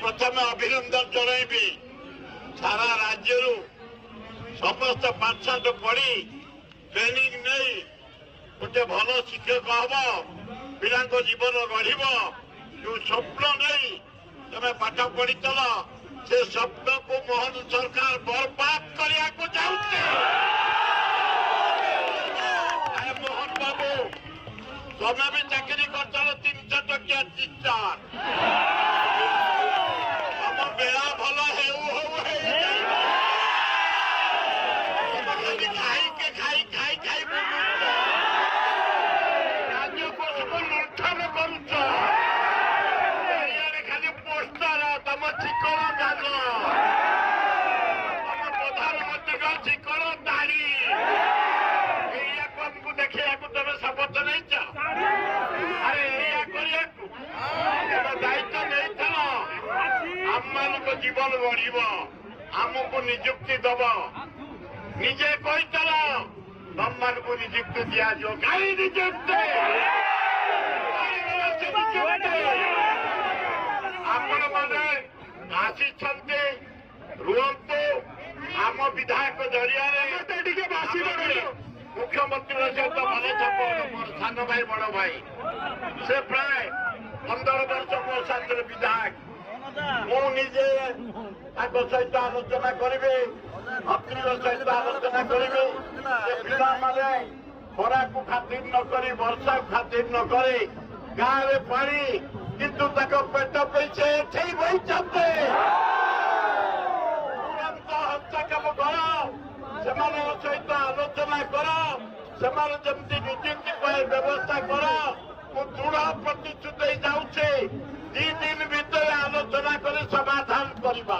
प्रथम अभिनंदन जनइबी सारा राज्य समस्त पाठशाठ पढ़ी ट्रेनिंग नहीं गोटे भल शिक्षक हम पिला जीवन गढ़ जो स्वप्न नहीं तुम्हें पाठ पढ़ी चल से स्वप्न को मोहन सरकार बर्बाद करने को जाऊे मोहन बाबू तुम्हें भी चाकरी कर 300 टकिया टीचर तुम बेड़ा भल खाई खाई खाई राज्य को सब लुठन करुच खाली पोस्टर तुम चिकड़ जान तुम प्रधानमंत्री चिकड़ दाढ़ी को देखा तुम शपथ नहीं अरे दायित्व नहीं आम मान जीवन बढ़ आमको निजुक्ति दब निजे कही चल तुम मान को निजुक्ति दिज्व कहीं निजुक्ति आपण मैंने आसी रुहतु आम विधायक जरिया मुख्यमंत्री सहित भल छप मोर सान भाई बड़ भाई से प्राय 15 वर्ष मो साथ विधायक मुझे सहित आलोचना करी अग्नि सहित आलोचना करी पिला खरा को खातिर नक वर्षा को खातिर नक गाँव में पानी किंतु पेट पैसे ठीक वही चलते तुरंत हस्तक्षेप कर सहित आलोचना कर जमी निजुक्ति व्यवस्था कर दृढ़ प्रतिश्रुत जाऊे 2 दिन भितर आलोचना कर समाधान करवा।